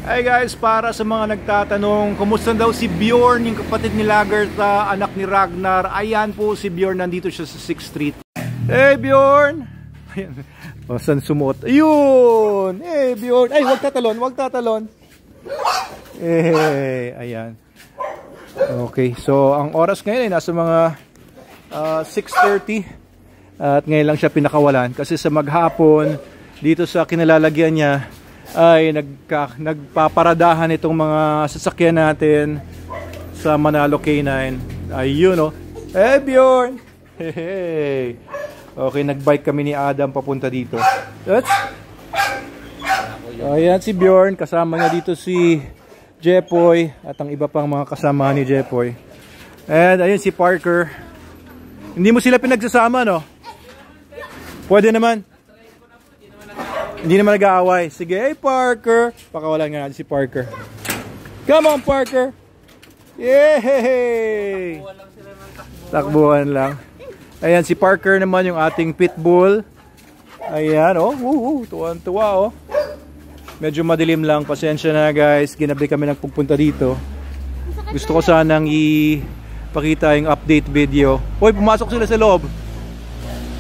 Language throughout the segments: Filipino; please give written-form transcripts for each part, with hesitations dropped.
Hey guys, para sa mga nagtatanong, kumusta daw si Bjorn, yung kapatid ni Lagertha, anak ni Ragnar? Ayan po si Bjorn, nandito siya sa 6th Street. Hey Bjorn! Ayan. O, saan sumuot? Ayun! Hey Bjorn! Ay, wag tatalon, wag tatalon. Hey, ayan. Okay, so ang oras ngayon ay nasa mga 6:30. At ngayon lang siya pinakawalan kasi sa maghapon dito sa kinalalagyan niya ay nagpaparadahan itong mga sasakyan natin sa Manalo K9. Ayun, oh. Hey Bjorn! Hey! Okay, nagbike kami ni Adam papunta dito. Ayan si Bjorn, kasama niya dito si Jepoy at ang iba pang mga kasama ni Jepoy. And ayun si Parker. Hindi mo sila pinagsasama, no? Pwede naman. Hindi naman nag-aaway. Sige, hey Parker. Pakawalan nga natin si Parker. Come on Parker. Yay! Takbuhan lang. Ayan si Parker naman, yung ating pitbull. Ayan, oh. Tuwan-tuwa, oh. Medyo madilim lang. Pasensya na guys. Ginabi kami nagpupunta dito. Gusto ko sanang ipakita yung update video. Uy, pumasok sila sa loob.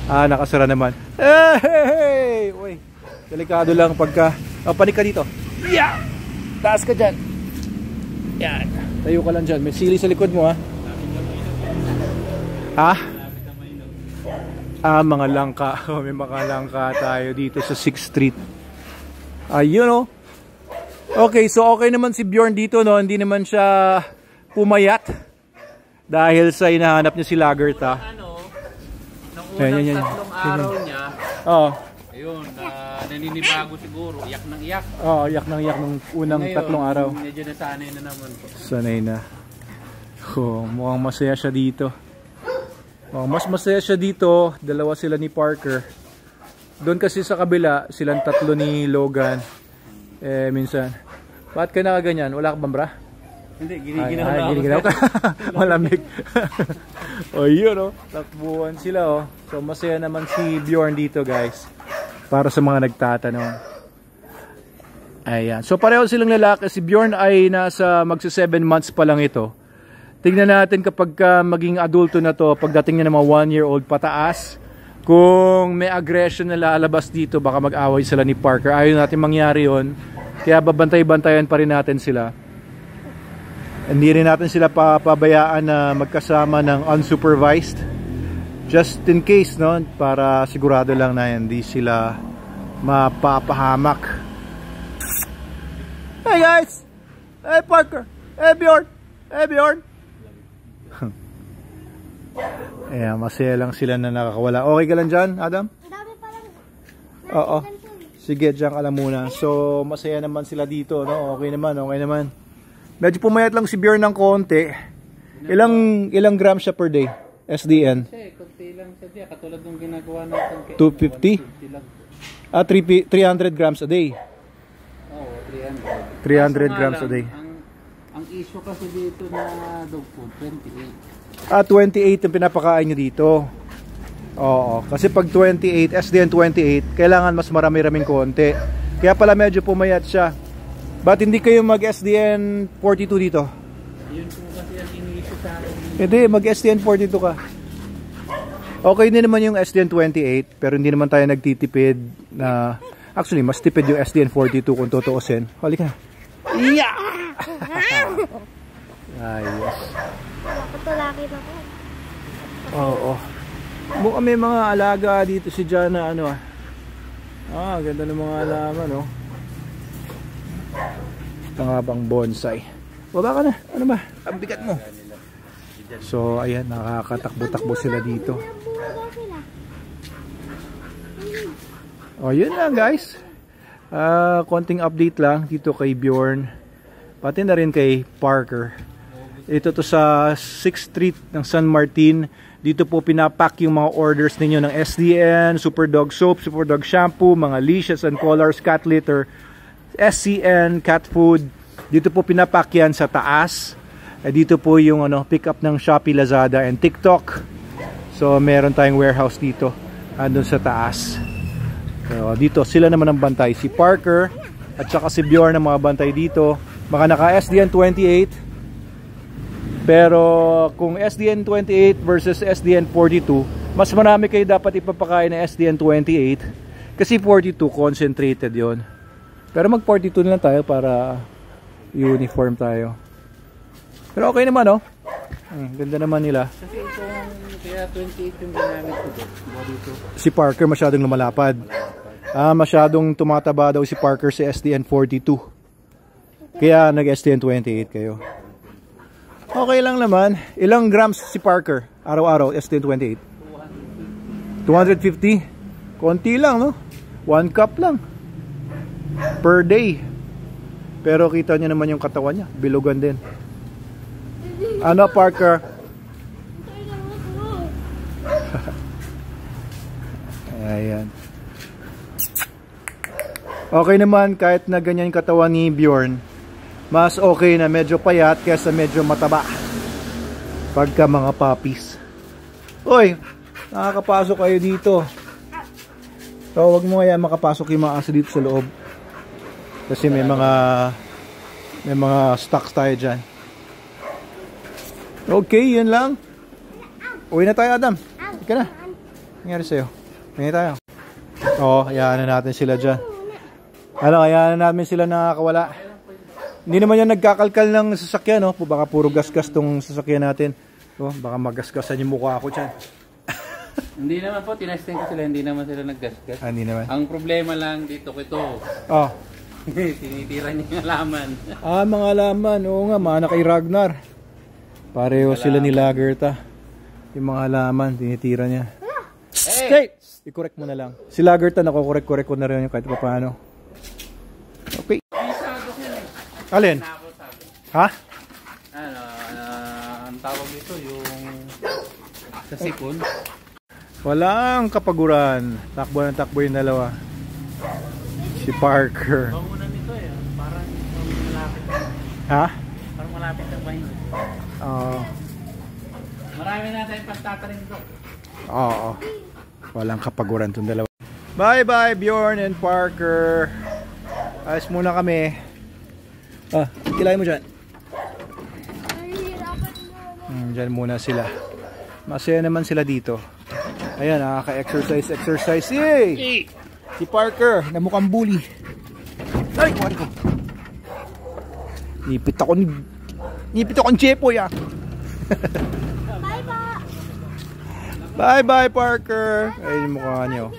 Ah, nakasara naman. Hey! Uy. Delikado lang pagka panik ka dito. Yeah! Taas ka dyan. Yan. Tayo ka lang dyan. May sili sa likod mo, ha? Ha? Ah, mga langka. May mga langka tayo dito sa 6th Street. Ayun, oh. Okay, so okay naman si Bjorn dito, no? Hindi naman siya pumayat dahil sa hinahanap niya si Lagertha. Nung unang tatlong araw niya, ayun, naninibago siguro, iyak ng iyak. Oo, iyak ng iyak nung unang ngayon, 3 araw. Medyo nasanay na naman po. Sanay na. Oh, mukhang masaya siya dito. Oh, mas masaya siya dito. Dalawa sila ni Parker. Doon kasi sa kabila, silang 3 ni Logan. Minsan. Bakit ka nakaganyan? Wala ka bang bra? Hindi, giniginaw ka. Malamig. O yun, oh. Takbuhan sila, oh. So masaya naman si Bjorn dito, guys. Para sa mga nagtatanong. Ayan. So pareho silang lalaki. Si Bjorn ay nasa magsa 7 months pa lang ito. Tingnan natin kapag maging adulto na to, pagdating niya ng mga 1-year-old pataas, kung may aggression na lalabas dito, baka mag-away sila ni Parker. Ayaw natin mangyari yon. Kaya babantay-bantayan pa rin natin sila. Hindi rin natin sila papabayaan na magkasama ng unsupervised. Just in case, no? Para sigurado lang na hindi sila mapapahamak. Hey guys! Hey Parker! Hey Bjorn! Hey Bjorn! Ayan, masaya lang sila na nakakawala. Okay ka lang dyan, Adam? Dami pa lang. Oo. Sige, dyan ka lang muna. So, masaya naman sila dito, no? Okay naman, okay naman. Medyo pumayat lang si Bjorn ng konti. Ilang grams siya per day? SDN? Kasi, konti lang siya. Katulad ng ginagawa natin. 250? 150 lang. Ah, 300 grams a day. Oo, 300. 300 grams a day. Ang issue kasi dito na dog food, 28. Ah, 28 yung pinapakain nyo dito. Oo, kasi pag 28, SDN 28, kailangan mas marami-raming konti. Kaya pala medyo pumayat siya. Ba't hindi kayo mag-SDN 42 dito? Yun po kasi ang iniisip sa akin. Hindi, mag-SDN 42 ka. Okay din naman yung SDN 28, pero hindi naman tayo nagtitipid na... Actually, mas tipid yung SDN 42 kung tutuusin. Halika na. Yeah! Ayos. Patulaki na ko. Oo. Mukhang may mga alaga dito si Jan na ano ah. Ah, ganda ng mga alaman, no? Ito nga bang bonsai. Baba ka na. Ano ba? Ang bigat mo. So, ayan. Nakakatakbo-takbo sila dito. O, yun lang guys. Konting update lang dito kay Bjorn. Pati na rin kay Parker. Ito to sa 6th Street ng San Martin. Dito po pinapack yung mga orders ninyo ng SDN, Super Dog Soap, Super Dog Shampoo, mga leashes and collars, cat litter, SCN, cat food. Dito po pinapack yan sa taas. Dito po yung pick up ng Shopee, Lazada and TikTok. So meron tayong warehouse dito andun sa taas. So, dito sila naman ang bantay. Si Parker at saka si Bjorn ang mga bantay dito. Baka naka SDN 28. Pero kung SDN 28 versus SDN 42, mas marami kayo dapat ipapakain na SDN 28 kasi 42 concentrated yon. Pero mag 42 na lang tayo para uniform tayo. Pero okay naman, oh. Ganda naman nila. Kasi itong kaya 28 yung ginamit ko dito. Si Parker masyadong lumalapad. Masyadong tumataba daw si Parker sa SDN 42. Kaya nag SDN 28 kayo. Okay lang naman. Ilang grams si Parker araw-araw SDN 28? 250. Konti lang, no? 1 cup lang per day. Pero kita niyo naman yung katawan niya, bilugan din. Ano, Parker? Ayan. Okay naman kahit na ganyan yung katawan ni Bjorn. Mas okay na medyo payat kaysa medyo mataba pagka mga puppies. Uy, nakakapasok kayo dito. So, wag mo kaya makapasok yung mga aso dito sa loob. Kasi may mga stocks tayo dyan. Okay, yun lang. Uwi na tayo, Adam. Ika na. Nangyari sa'yo. Uwi na tayo. Oo, hayaan na natin sila dyan. Hayaan na namin sila nakakawala. Hindi naman yan nagkakalkal ng sasakyan, no? Baka puro gasgas tong sasakyan natin. Baka magasgasan yung mukha ako dyan. Hindi naman po, tinesting ko sila, hindi naman sila naggasgas. Hindi naman. Ang problema lang dito ko ito. Tinitira niya yung halaman. Mga halaman. Oo nga, mana kay Ragnar. Pareho sila ni Lagerta. Yung mga halaman, tinitira niya. Hey! I-correct mo na lang. Si Lagerta, nakukorek-korek ko na rin yung kahit pa paano. Okay. Alin? Ha? Ang tawag dito, yung sa sipon. Walang kapaguran. Takbo ng takbo yung dalawa. Si Parker. Bangunan nito parang malapit. Ha? Parang malapit ang bahin. Marami na tayong pastatarin ito. Oo. Walang kapaguran itong dalawa. Bye bye Bjorn and Parker. Ayos muna kami. Kilay mo dyan. Dyan muna sila. Masaya naman sila dito. Ayan, nakaka-exercise. Yay! Si Parker, na mukhang bully. Ay, kuwari ko. Nipit ako ng Jepoy, Bye-bye. Bye-bye, Parker. Ayun yung mukha niyo.